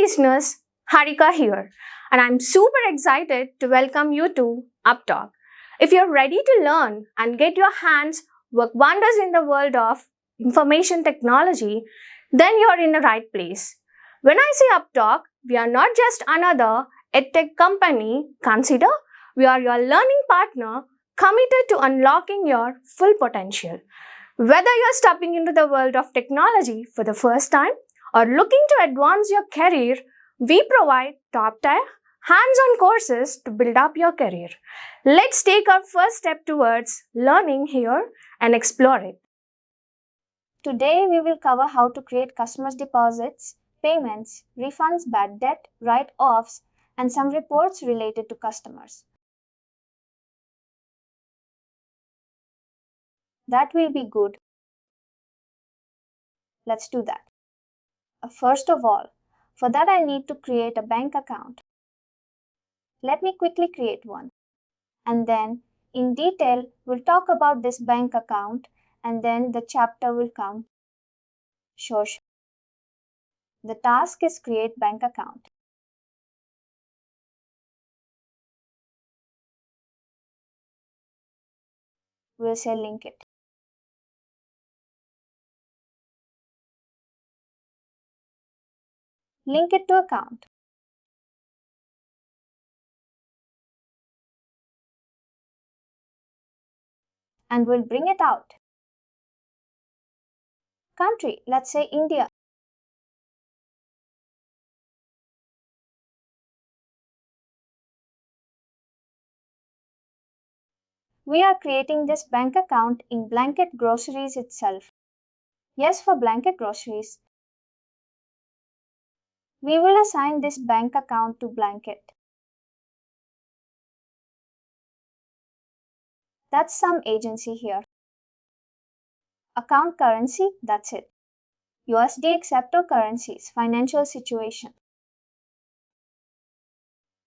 listeners, Harika here, and I'm super excited to welcome you to UppTalk. If you're ready to learn and get your hands work wonders in the world of information technology, then you're in the right place. When I say UppTalk, we are not just another edtech company. Consider we are your learning partner committed to unlocking your full potential. Whether you're stepping into the world of technology for the first time or looking to advance your career, we provide top-tier, hands-on courses to build up your career. Let's take our first step towards learning here and explore it. Today, we will cover how to create customers' deposits, payments, refunds, bad debt, write-offs, and some reports related to customers. That will be good. Let's do that. First of all, for that I need to create a bank account. Let me quickly create one. And then, in detail, we'll talk about this bank account and then the chapter will come. Sure. The task is create bank account. We'll say link it. Link it to account. And we'll bring it out. Country, let's say India. We are creating this bank account in Blanket Groceries itself. Yes, for Blanket Groceries. We will assign this bank account to Blanket. That's some agency here. Account currency, that's it. USD accept currencies, financial situation.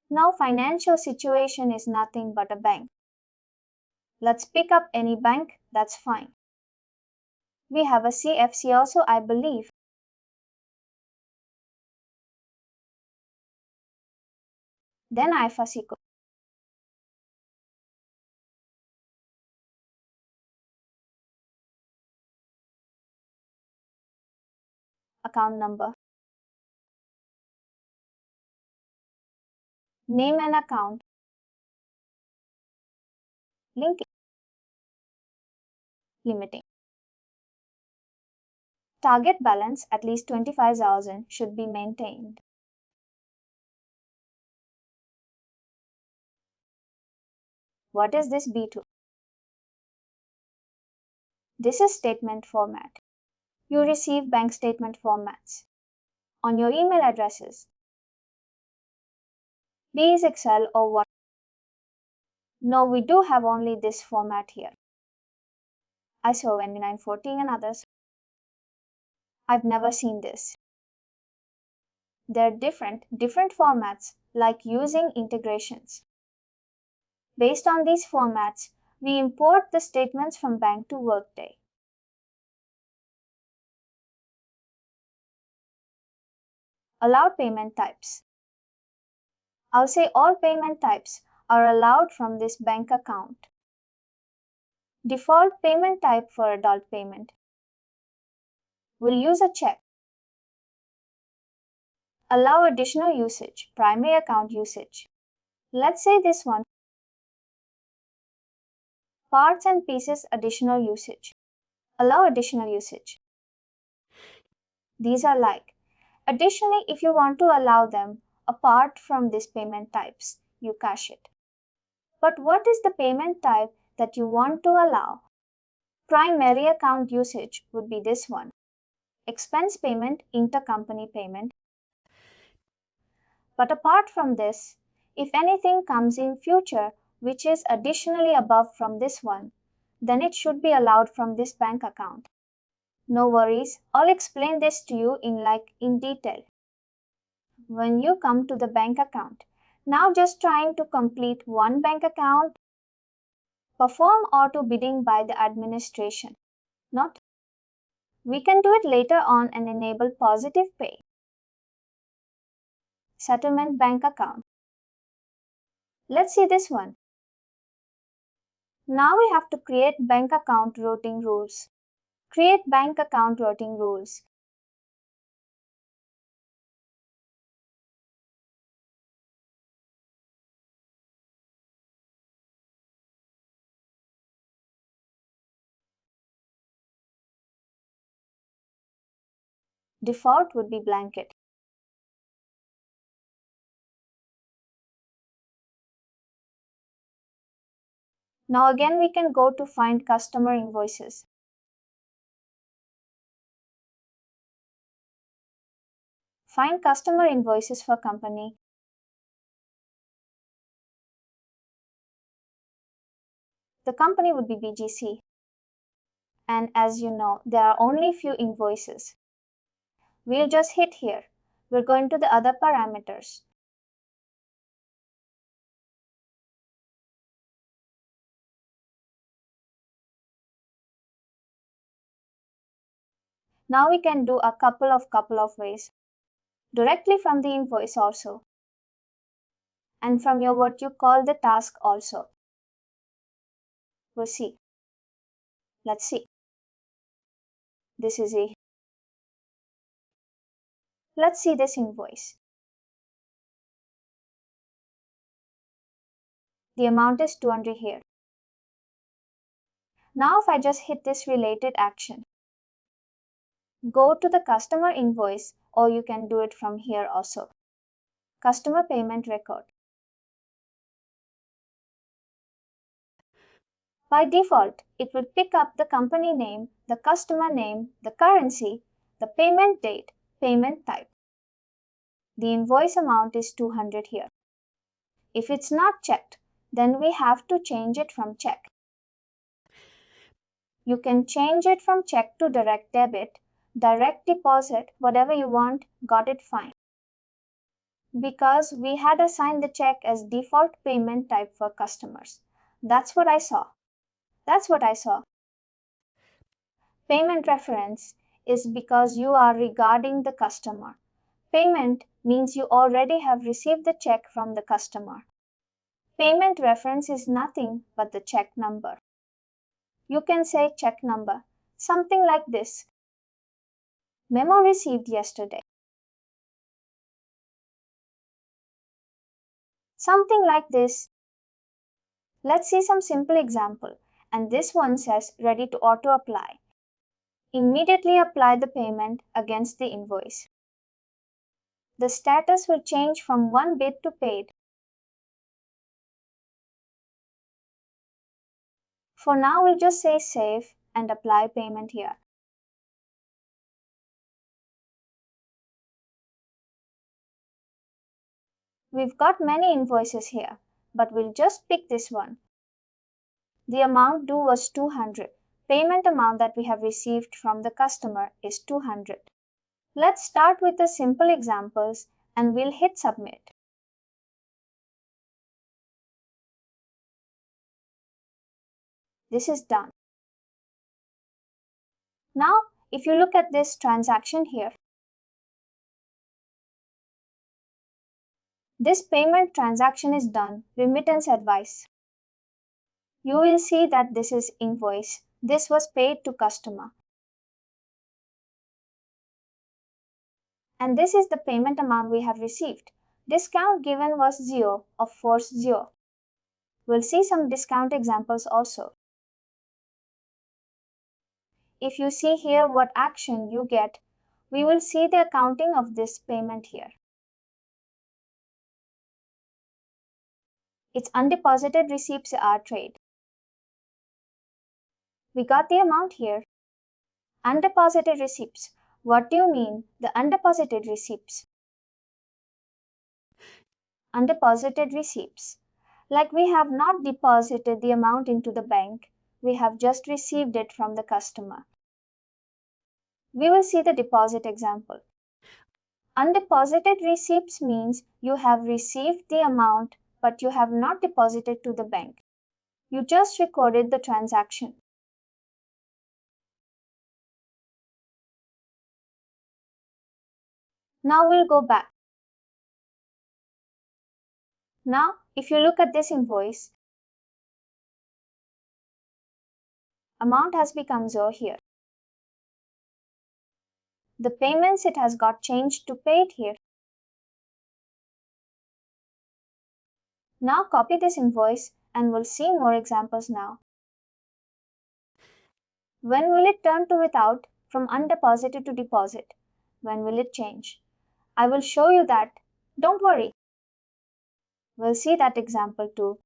Now financial situation is nothing but a bank. Let's pick up any bank, that's fine. We have a CFC also, I believe. Then IFSC code. Account number. Name and account. Link it. Limiting. Target balance at least 25,000 should be maintained. What is this B2? This is statement format. You receive bank statement formats on your email addresses. B is Excel or what? No, we do have only this format here. ISO 2914 and others. I've never seen this. They're different formats like using integrations. Based on these formats, we import the statements from bank to Workday. Allowed payment types. I'll say all payment types are allowed from this bank account. Default payment type for adult payment. We'll use a check. Allow additional usage, primary account usage. Let's say this one. Parts and pieces additional usage. Allow additional usage. These are like. Additionally, if you want to allow them apart from these payment types, you cache it. But what is the payment type that you want to allow? Primary account usage would be this one. Expense payment, intercompany payment. But apart from this, if anything comes in future which is additionally above from this one, then it should be allowed from this bank account. No worries, I'll explain this to you in detail. When you come to the bank account, now just trying to complete one bank account, perform auto bidding by the administration. Not. We can do it later on and enable positive pay. settlement bank account. Let's see this one. Now we have to create bank account routing rules. Create bank account routing rules. Default would be blanket. Now again we can go to find customer invoices. Find customer invoices for company. The company would be BGC. And as you know, there are only few invoices. We'll just hit here. We're going to the other parameters. Now we can do a couple of ways. Directly from the invoice also. And from your what you call the task also. We'll see. Let's see. This is a. Let's see this invoice. The amount is 200 here. Now if I just hit this related action, go to the customer invoice, or you can do it from here also. Customer payment record. By default, it will pick up the company name, the customer name, the currency, the payment date, payment type. The invoice amount is 200 here. If it's not checked, then we have to change it from check. You can change it from check to direct debit, direct deposit, whatever you want, got it fine. Because we had assigned the check as default payment type for customers. That's what I saw. Payment reference is because you are regarding the customer. Payment means you already have received the check from the customer. Payment reference is nothing but the check number. You can say check number, something like this. Memo received yesterday. Something like this. Let's see some simple example. And this one says ready to auto apply. Immediately apply the payment against the invoice. The status will change from one bid to paid. For now, we'll just say save and apply payment here. We've got many invoices here, but we'll just pick this one. The amount due was 200. Payment amount that we have received from the customer is 200. Let's start with the simple examples and we'll hit submit. This is done. Now, if you look at this transaction here, this payment transaction is done, remittance advice. You will see that this is invoice. This was paid to customer. And this is the payment amount we have received. Discount given was 0, of course 0. We'll see some discount examples also. If you see here what action you get, we will see the accounting of this payment here. It's undeposited receipts are trade. We got the amount here. Undeposited receipts. What do you mean, the undeposited receipts? Undeposited receipts. Like we have not deposited the amount into the bank, we have just received it from the customer. We will see the deposit example. Undeposited receipts means you have received the amount but you have not deposited to the bank. You just recorded the transaction. Now we'll go back. Now, if you look at this invoice, amount has become 0 here. The payments it has got changed to paid here. Now copy this invoice and we'll see more examples now. When will it turn to without from undeposited to deposit? When will it change? I will show you that. Don't worry. We'll see that example too.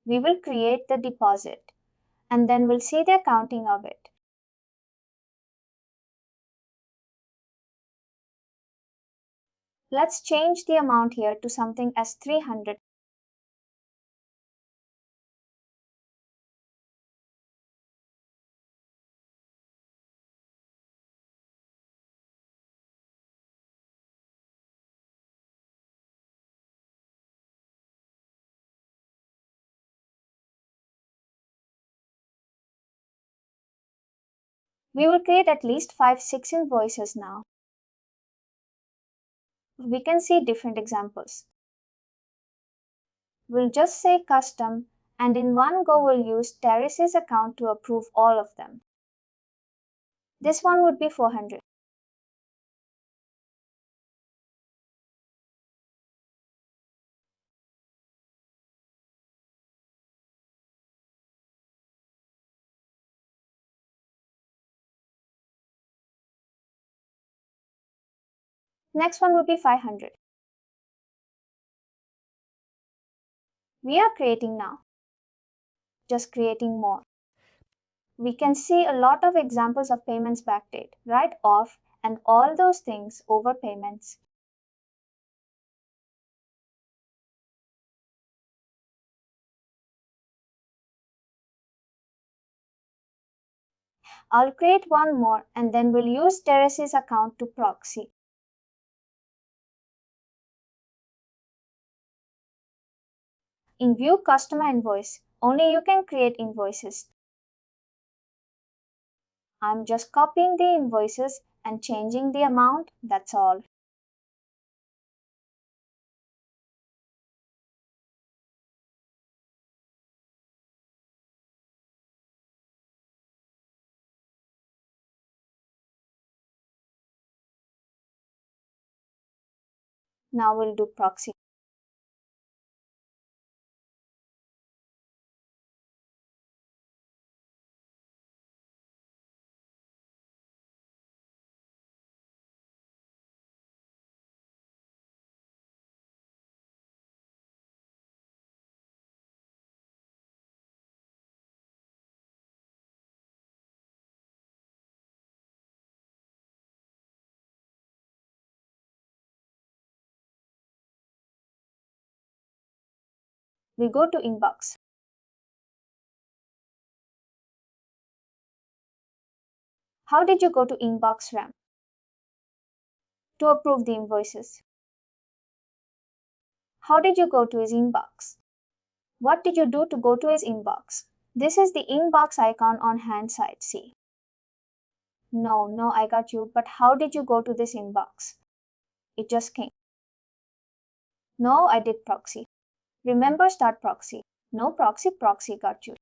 We will create the deposit and then we'll see the accounting of it. Let's change the amount here to something as 300. We will create at least 5-6 invoices now. We can see different examples. We'll just say custom and in one go we'll use Teresa's account to approve all of them. This one would be 400. Next one would be 500. We are creating now. Just creating more. We can see a lot of examples of payments backdate, write off, and all those things over payments. I'll create one more and then we'll use Teresa's account to proxy. In View Customer Invoice, only you can create invoices. I'm just copying the invoices and changing the amount, that's all. Now we'll do proxy. We go to Inbox. How did you go to Inbox RAM? To approve the invoices. How did you go to his inbox? What did you do to go to his inbox? This is the inbox icon on hand side, see. No, I got you, but how did you go to this inbox? It just came. No, I did proxy. Remember start proxy. No proxy, proxy got you.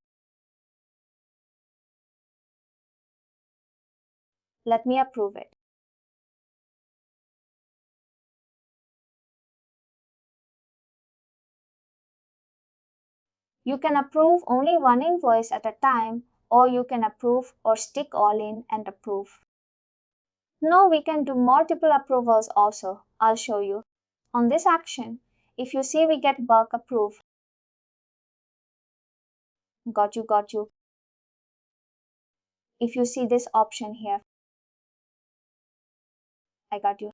Let me approve it. You can approve only one invoice at a time, or you can approve or stick all in and approve. No, we can do multiple approvals also. I'll show you. On this action, if you see we get bulk approve. Got you. If you see this option here, I got you.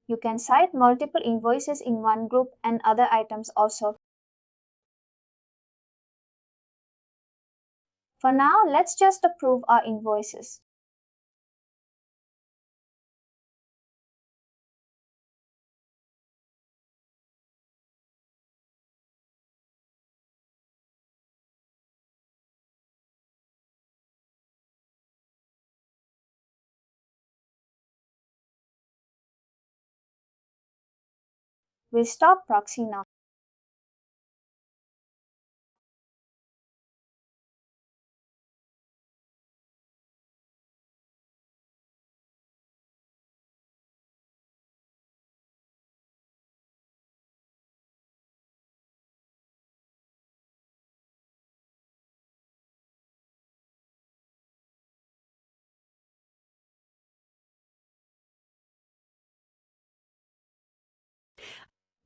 You can cite multiple invoices in one group and other items also. For now, let's just approve our invoices. We'll stop proxy now.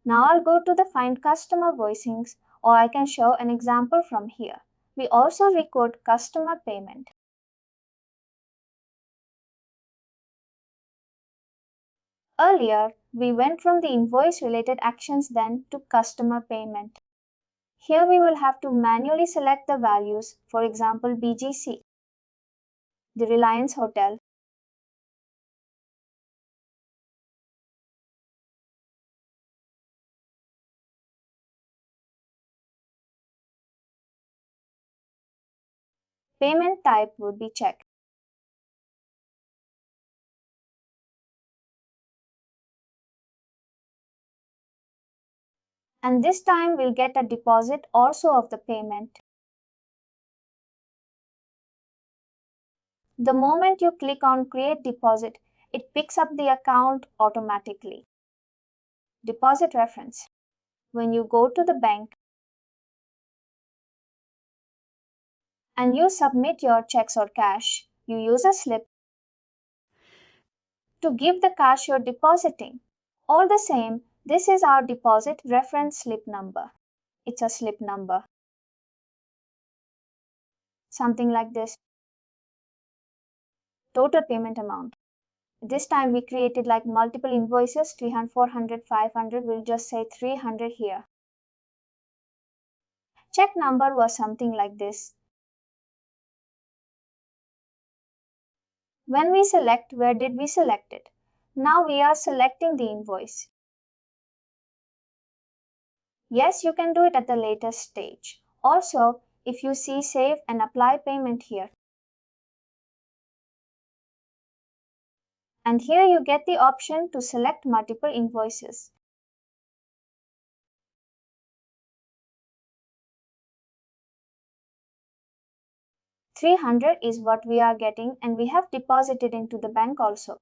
Now I'll go to the Find Customer Voicings, or I can show an example from here. We also record customer payment. Earlier, we went from the invoice related actions then to customer payment. Here we will have to manually select the values, for example BGC, the Reliance Hotel, payment type would be check. And this time we'll get a deposit also of the payment. The moment you click on Create Deposit, it picks up the account automatically. Deposit reference. When you go to the bank and you submit your checks or cash, you use a slip to give the cash you're depositing. All the same, this is our deposit reference slip number. It's a slip number. Something like this. Total payment amount. This time we created like multiple invoices, 300, 400, 500. We'll just say 300 here. Check number was something like this. When we select, where did we select it? Now we are selecting the invoice. Yes, you can do it at the latest stage. Also, if you see Save and Apply Payment here. And here you get the option to select multiple invoices. $300 is what we are getting and we have deposited into the bank also.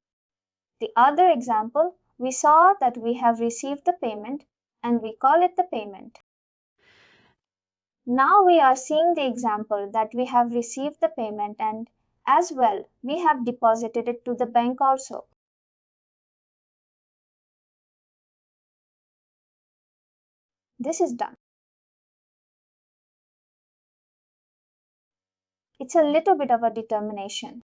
The other example, we saw that we have received the payment and we call it the payment. Now we are seeing the example that we have received the payment and as well we have deposited it to the bank also. This is done. It's a little bit of a determination.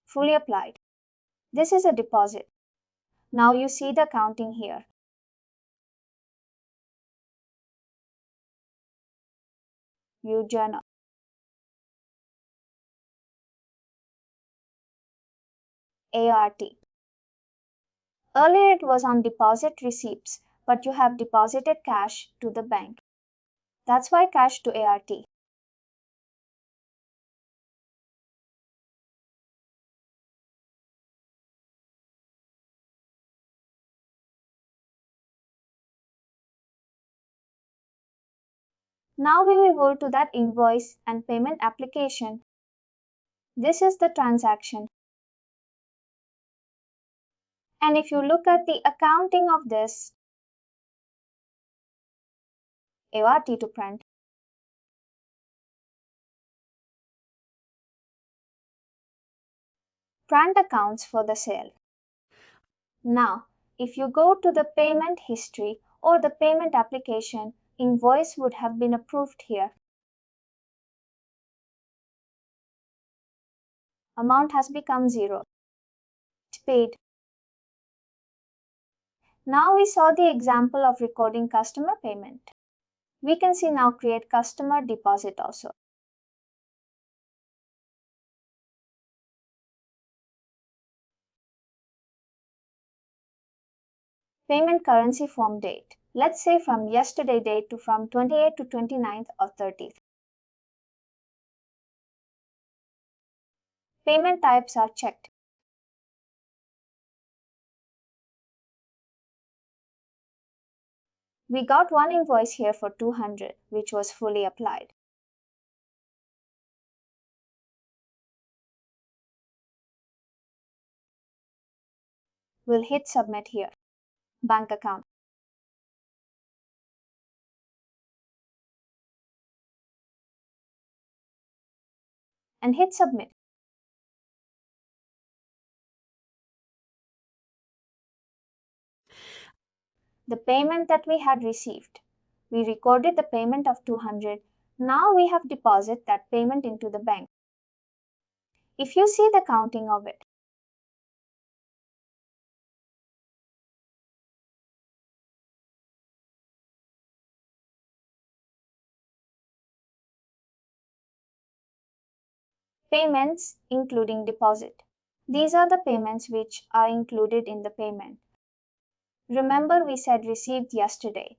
Fully applied. This is a deposit. Now you see the counting here. View journal. ART. Earlier it was on deposit receipts, but you have deposited cash to the bank. That's why cash to ART. Now we will go to that invoice and payment application. This is the transaction. And if you look at the accounting of this, ART to print, print accounts for the sale. Now, if you go to the payment history or the payment application, invoice would have been approved here. Amount has become 0. It's paid. Now we saw the example of recording customer payment. We can see now create customer deposit also. Payment currency form date. Let's say from yesterday date to from 28th to 29th or 30th. Payment types are checked. We got one invoice here for 200, which was fully applied. We'll hit submit here. Bank account. And hit submit. The payment that we had received. We recorded the payment of 200. Now we have deposited that payment into the bank. If you see the counting of it, payments including deposit. These are the payments which are included in the payment. Remember we said received yesterday.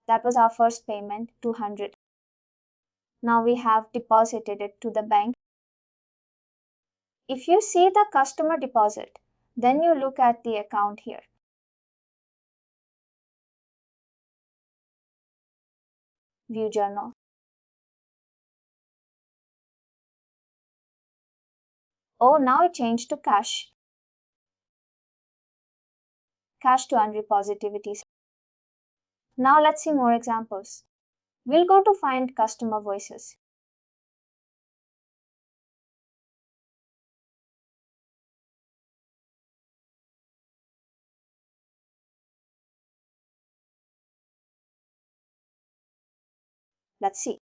That was our first payment, 200. Now we have deposited it to the bank. If you see the customer deposit, then you look at the account here. View journal. Oh, now it changed to cash. Cash to unrepositivities. Now let's see more examples. We'll go to find customer voices. Let's see.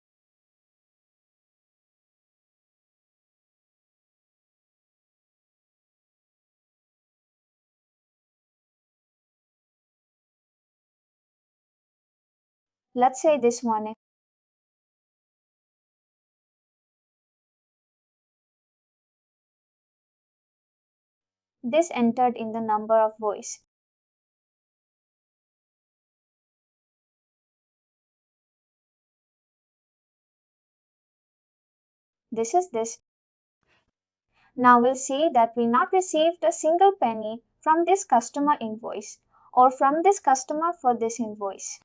Let's say this one. This entered in the number of voice. This is this. Now we'll see that we not received a single penny from this customer invoice or from this customer for this invoice.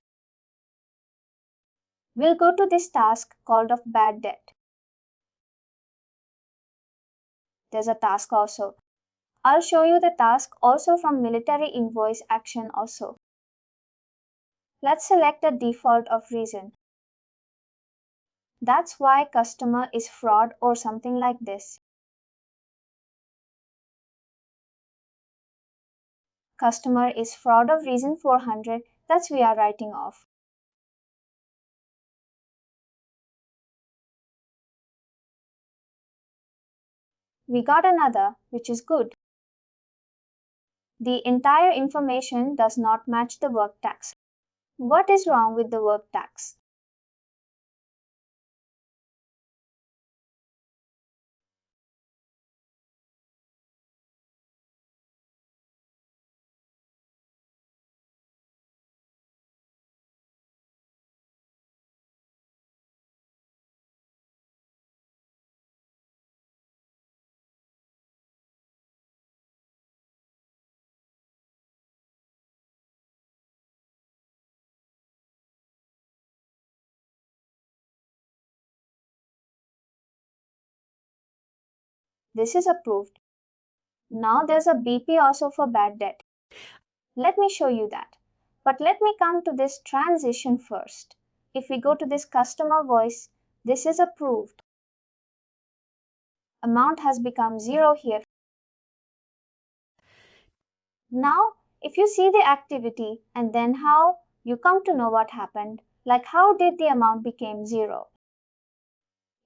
We'll go to this task called of bad debt. There's a task also. I'll show you the task also from military invoice action also. Let's select a default of reason. That's why customer is fraud or something like this. Customer is fraud of reason 400, that's we are writing off. We got another, which is good. The entire information does not match the work tax. What is wrong with the work tax? This is approved. Now there's a BP also for bad debt. Let me show you that. But let me come to this transition first. If we go to this customer voice, this is approved. Amount has become 0 here. Now, if you see the activity and then how, you come to know what happened, like how did the amount became 0.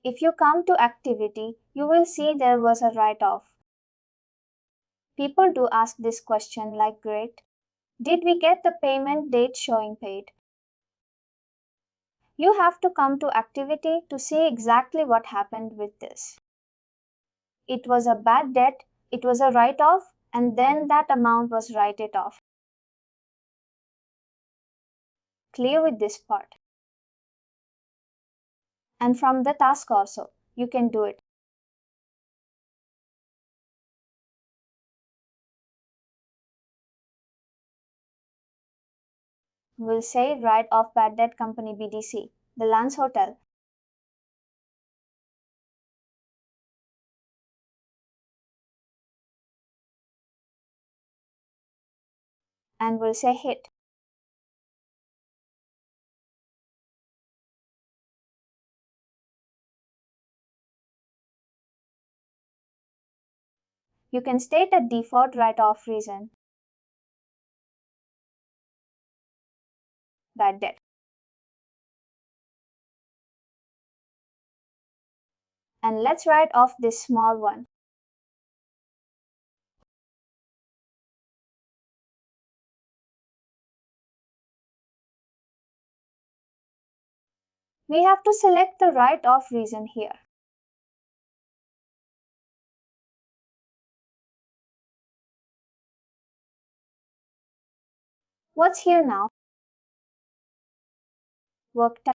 If you come to activity, you will see there was a write-off. People do ask this question like great. Did we get the payment date showing paid? You have to come to activity to see exactly what happened with this. It was a bad debt, it was a write-off, and then that amount was write-it off. Clear with this part. And from the task also, you can do it. We'll say write off bad debt company BDC, the Lance Hotel. And we'll say hit. You can state a default write-off reason. Bad debt. And let's write off this small one. We have to select the write-off reason here. What's here now? Work type.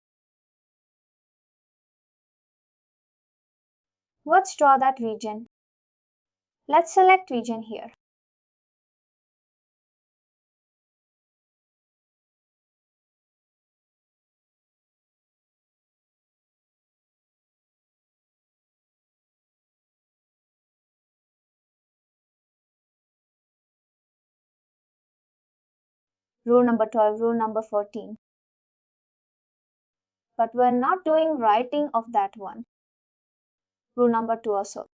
Let's draw that region. Let's select region here. Rule number 12, rule number 14. But we're not doing writing of that one. Rule number 2 also.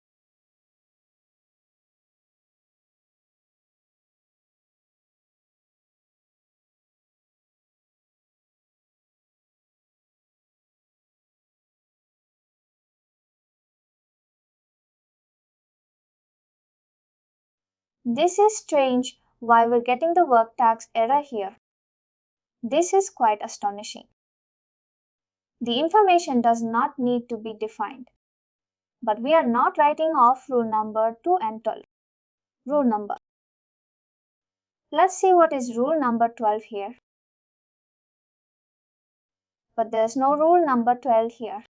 This is strange why we're getting the work tax error here. This is quite astonishing. The information does not need to be defined. But we are not writing off rule number 2 and 12. Rule number. Let's see what is rule number 12 here. But there's no rule number 12 here.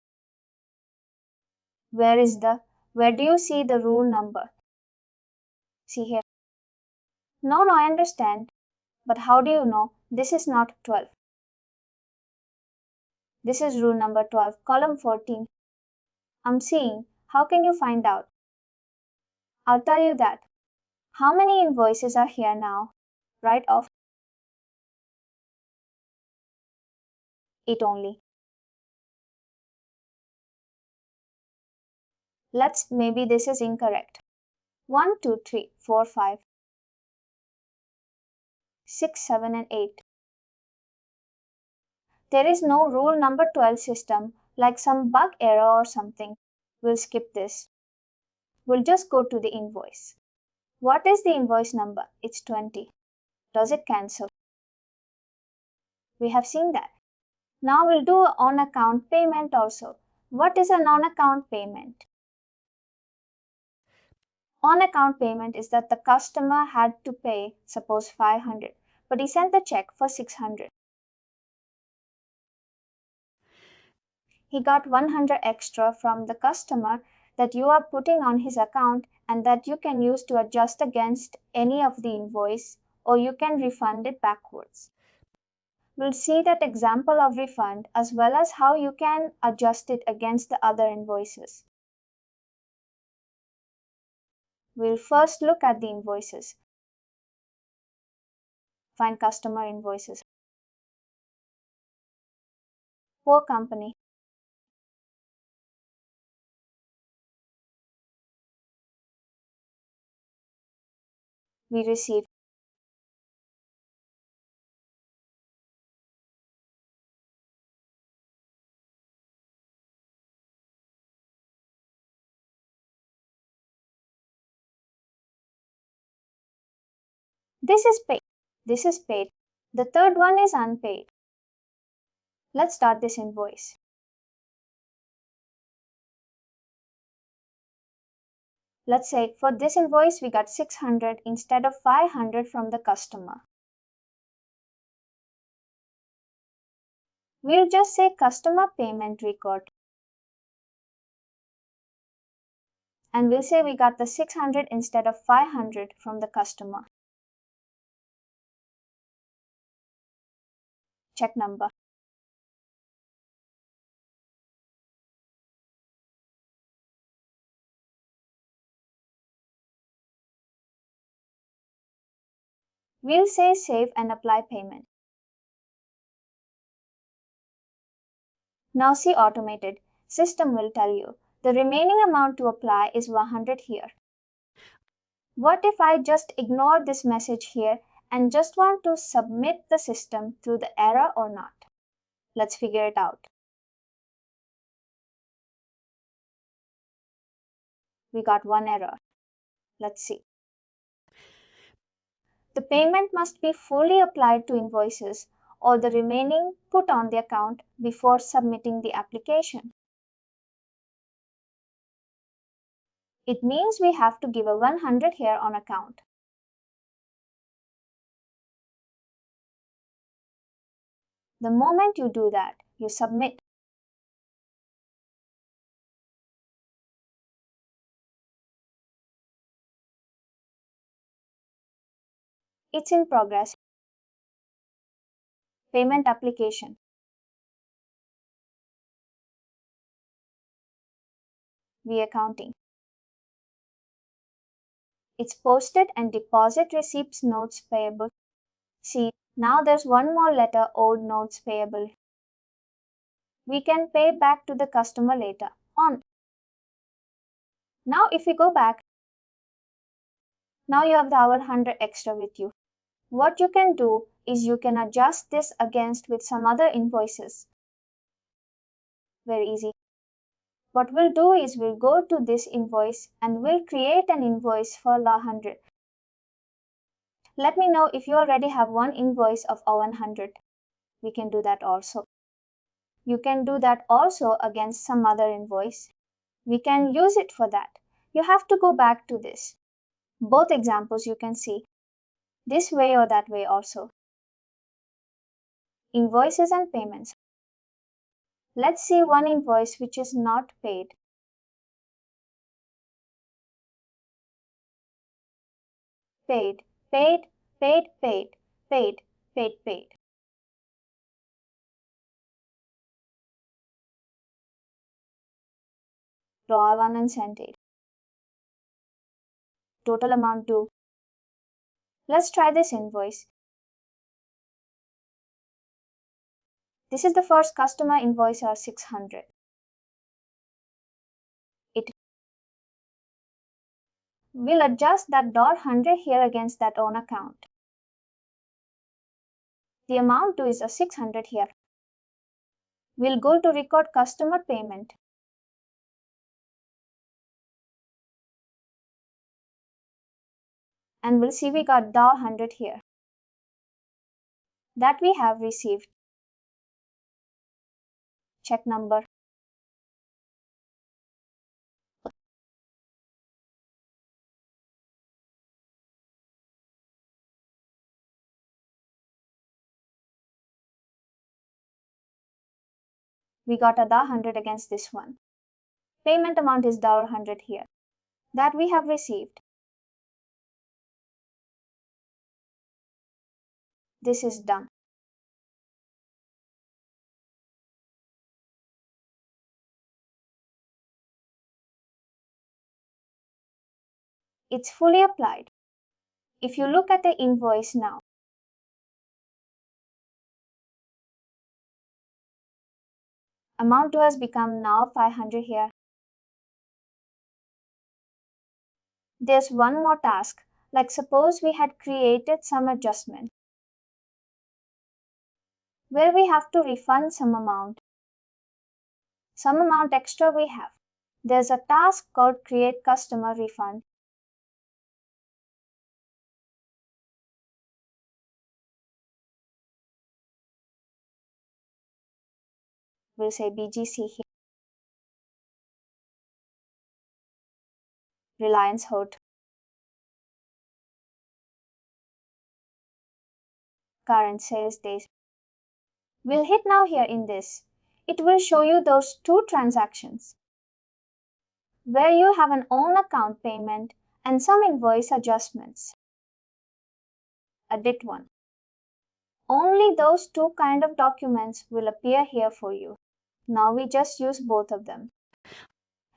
Where do you see the rule number? See here. No, I understand. But how do you know this is not 12? This is rule number 12, column 14. I'm seeing. How can you find out? I'll tell you that. How many invoices are here now? Write off 8 only. Maybe this is incorrect. 1, 2, 3, 4, 5, 6, 7, and 8. There is no rule number 12 system, like some bug error or something. We'll skip this. We'll just go to the invoice. What is the invoice number? It's 20. Does it cancel? We have seen that. Now we'll do an on-account payment also. What is an on-account payment? On-account payment is that the customer had to pay, suppose 500, but he sent the check for 600. He got 100 extra from the customer that you are putting on his account and that you can use to adjust against any of the invoice, or you can refund it backwards. We'll see that example of refund as well as how you can adjust it against the other invoices. We'll first look at the invoices. Find customer invoices. For company. We receive. This is paid. This is paid. The third one is unpaid. Let's start this invoice. Let's say for this invoice we got 600 instead of 500 from the customer. We'll just say customer payment record. And we'll say we got the 600 instead of 500 from the customer. check number. We'll say save and apply payment. Now see automated. System will tell you the remaining amount to apply is 100 here. What if I just ignore this message here and just want to submit the system through the error or not? Let's figure it out. We got one error. Let's see. The payment must be fully applied to invoices or the remaining put on the account before submitting the application. It means we have to give a 100 here on account. The moment you do that, you submit. It's in progress. Payment application. We accounting. It's posted and deposit receipts notes payable. See, now there's one more letter owed notes payable. We can pay back to the customer later on. Now if we go back, now you have our 100 extra with you. What you can do is you can adjust this against with some other invoices. Very easy. What we'll do is we'll go to this invoice and we'll create an invoice for 100. Let me know if you already have one invoice of 100. We can do that also. You can do that also against some other invoice. We can use it for that. You have to go back to this. Both examples you can see. This way or that way also. Invoices and payments. Let's see one invoice which is not paid. Paid, paid, paid, paid, paid, paid, paid. Raw one and sent it. Total amount due. Let's try this invoice. This is the first customer invoice are 600. We'll adjust that $100 here against that own account. The amount due is a 600 here. We'll go to record customer payment. And we'll see we got $100 here. That we have received. Check number. We got a $100 against this one. Payment amount is $100 here. That we have received. This is done. It's fully applied. If you look at the invoice now, amount due has become now 500 here. There's one more task, like suppose we had created some adjustment where we have to refund some amount extra we have. There's a task called create customer refund. We'll say BGC here. Reliance Hood. Current sales days. We'll hit now here in this. It will show you those two transactions where you have an own account payment and some invoice adjustments. Edit one. Only those two kind of documents will appear here for you. Now we just use both of them.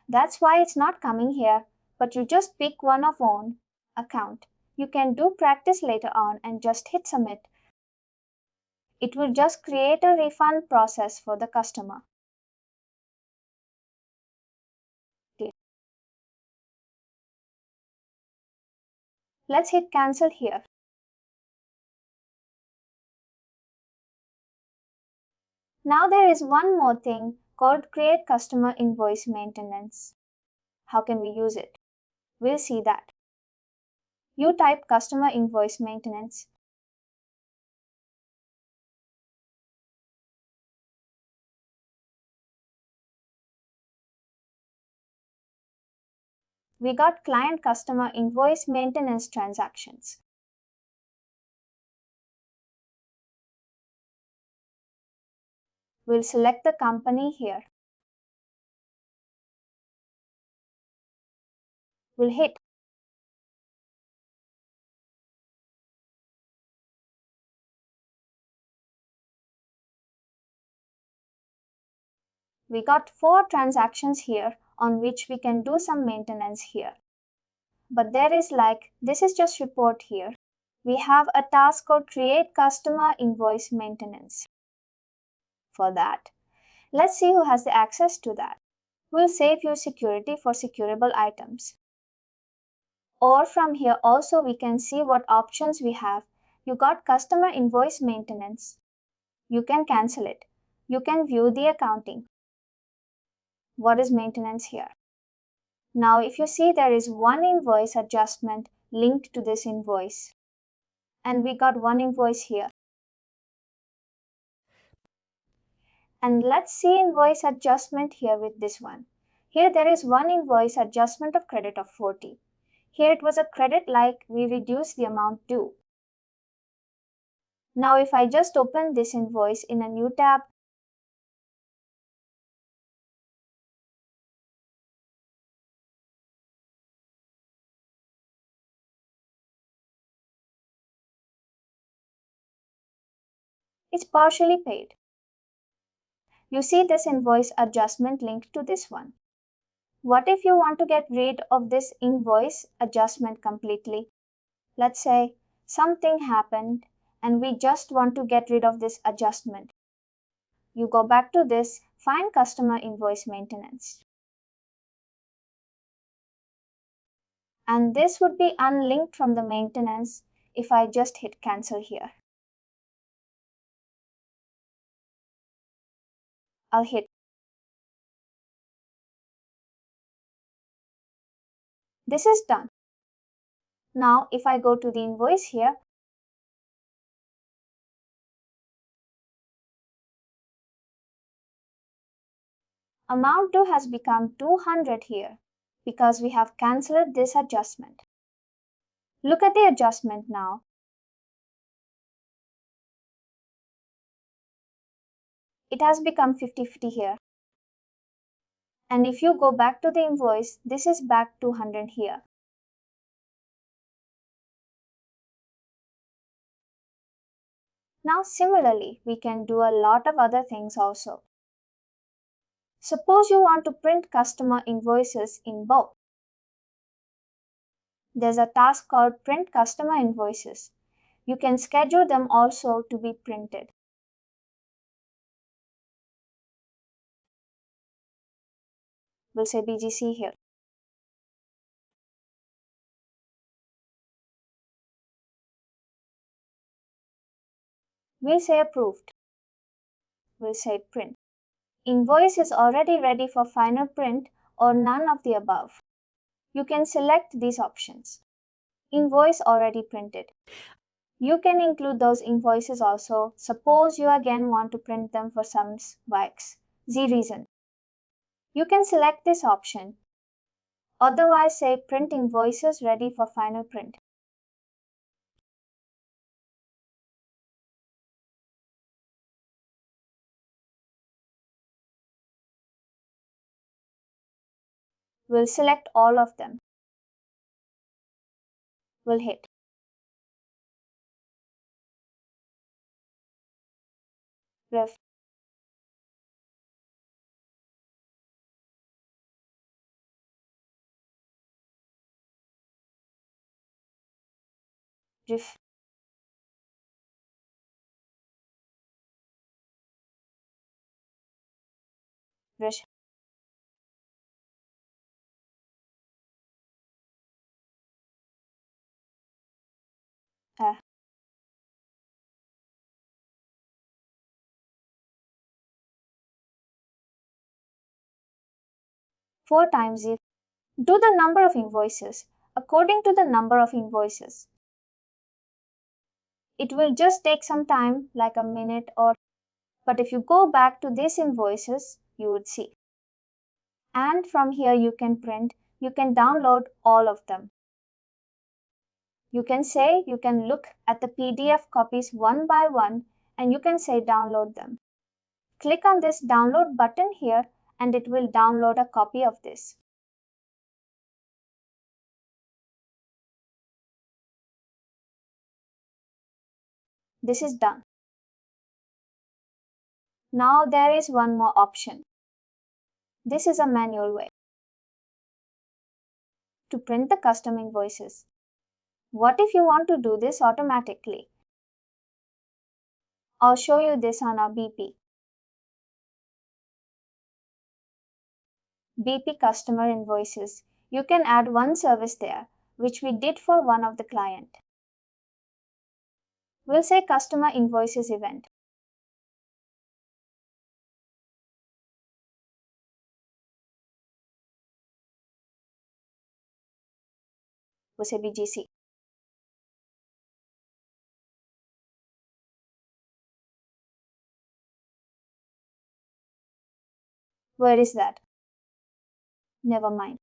That's why it's not coming here, but you just pick one of own account. You can do practice later on and just hit submit. It will just create a refund process for the customer. Let's hit cancel here. Now there is one more thing called create customer invoice maintenance. How can we use it? We'll see that. You type customer invoice maintenance. We got client customer invoice maintenance transactions. We'll select the company here. We'll hit. We got 4 transactions here on which we can do some maintenance here. But there is this is just report here. We have a task called create customer invoice maintenance. For that, let's see who has the access to that. We'll save your security for securable items. Or from here also we can see what options we have. You got customer invoice maintenance. You can cancel it. You can view the accounting. What is maintenance here? Now if you see there is one invoice adjustment linked to this invoice. And we got one invoice here. And let's see invoice adjustment here with this one. Here there is one invoice adjustment of credit of 40. Here it was a credit we reduced the amount due. Now if I just open this invoice in a new tab, it's partially paid. You see this invoice adjustment linked to this one. What if you want to get rid of this invoice adjustment completely? Let's say something happened and we just want to get rid of this adjustment. You go back to this, find customer invoice maintenance. And this would be unlinked from the maintenance if I just hit cancel here. I'll hit. This is done. Now if I go to the invoice here, amount due has become 200 here because we have cancelled this adjustment. Look at the adjustment now. It has become 50-50 here. And if you go back to the invoice, this is back 200 here. Now similarly, we can do a lot of other things also. Suppose you want to print customer invoices in bulk. There's a task called print customer invoices. You can schedule them also to be printed. We'll say BGC here. We'll say approved. We'll say print. Invoice is already ready for final print or none of the above. You can select these options. Invoice already printed. You can include those invoices also. Suppose you again want to print them for some X, Z reason. You can select this option. Otherwise say print invoices ready for final print. We'll select all of them. We'll hit. ref, ref, ref, 4 times if. Do the number of invoices according to the number of invoices. It will just take some time, like a minute or, but if you go back to these invoices, you would see. And from here you can print, you can download all of them. You can look at the PDF copies one by one and you can say download them. Click on this download button here and it will download a copy of this. This is done. Now there is one more option. This is a manual way to print the custom invoices. What if you want to do this automatically? I'll show you this on our BP. BP customer invoices. You can add one service there, which we did for one of the client. We'll say customer invoices event. We'll say BGC. Where is that? Never mind.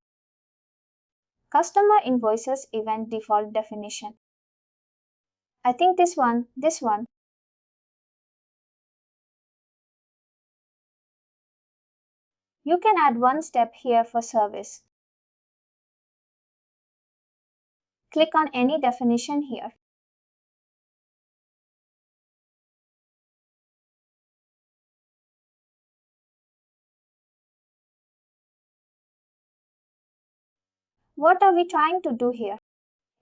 Customer invoices event default definition. I think this one. You can add one step here for service. Click on any definition here. What are we trying to do here?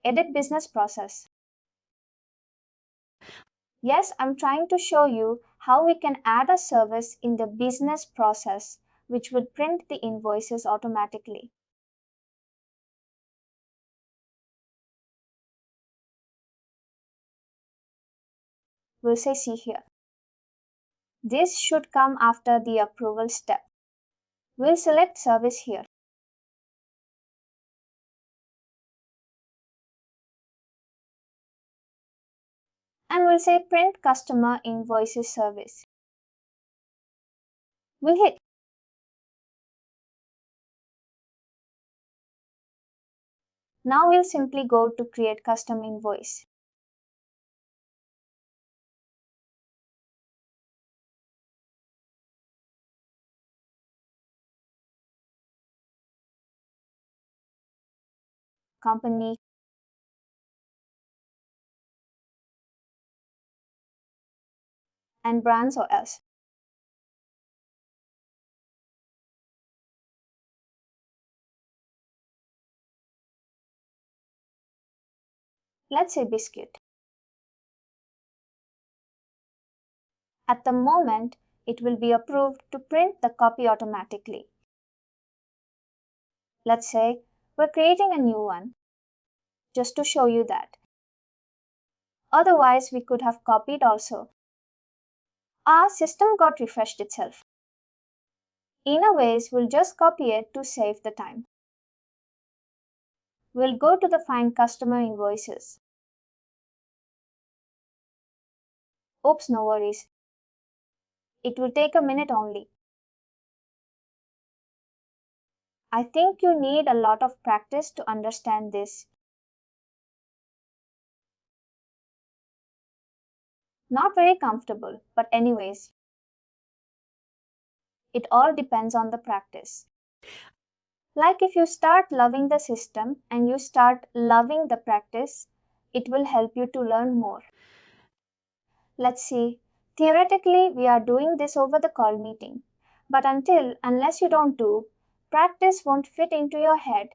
Edit business process. Yes, I'm trying to show you how we can add a service in the business process which would print the invoices automatically. We'll say see here. This should come after the approval step. We'll select service here. And we'll say print customer invoices service. We'll hit. Now we'll simply go to create custom invoice. Company, and brands or else. Let's say biscuit. At the moment, it will be approved to print the copy automatically. Let's say we're creating a new one, just to show you that. Otherwise, we could have copied also. Our system got refreshed itself. In a ways, we'll just copy it to save the time. We'll go to the Find Customer Invoices. Oops, no worries. It will take a minute only. I think you need a lot of practice to understand this. Not very comfortable, but anyways, it all depends on the practice. Like if you start loving the system and you start loving the practice, it will help you to learn more. Let's see, Theoretically, we are doing this over the call meeting. But unless you don't do, practice won't fit into your head.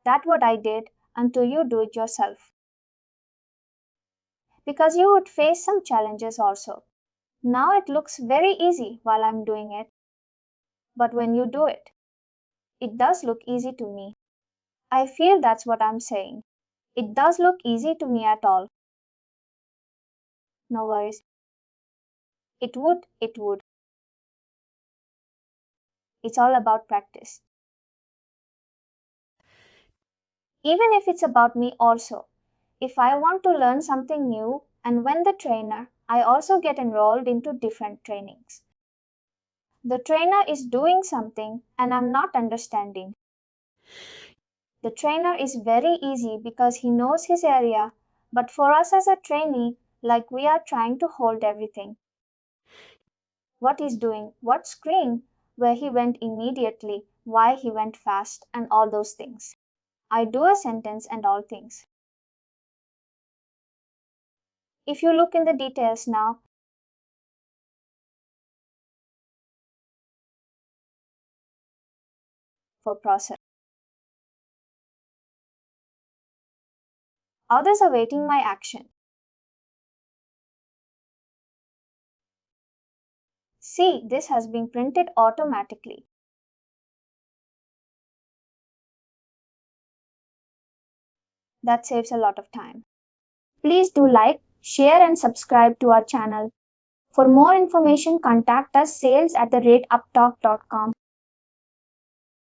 That's what I did until you do it yourself. Because you would face some challenges also. Now it looks very easy while I'm doing it. But when you do it, it does look easy to me. I feel that's what I'm saying. It does look easy to me at all. No worries. It would. It's all about practice. Even if it's about me also. If I want to learn something new and when the trainer, I also get enrolled into different trainings. The trainer is doing something and I'm not understanding. The trainer is very easy because he knows his area, but for us as a trainee, like we are trying to hold everything. What he's doing, what screen, where he went immediately, why he went fast, and all those things. I do a sentence and all things. If you look in the details now, for process. Others are waiting my action. See, this has been printed automatically. That saves a lot of time. Please do like, share and subscribe to our channel. For more information, contact us sales@uptalk.com.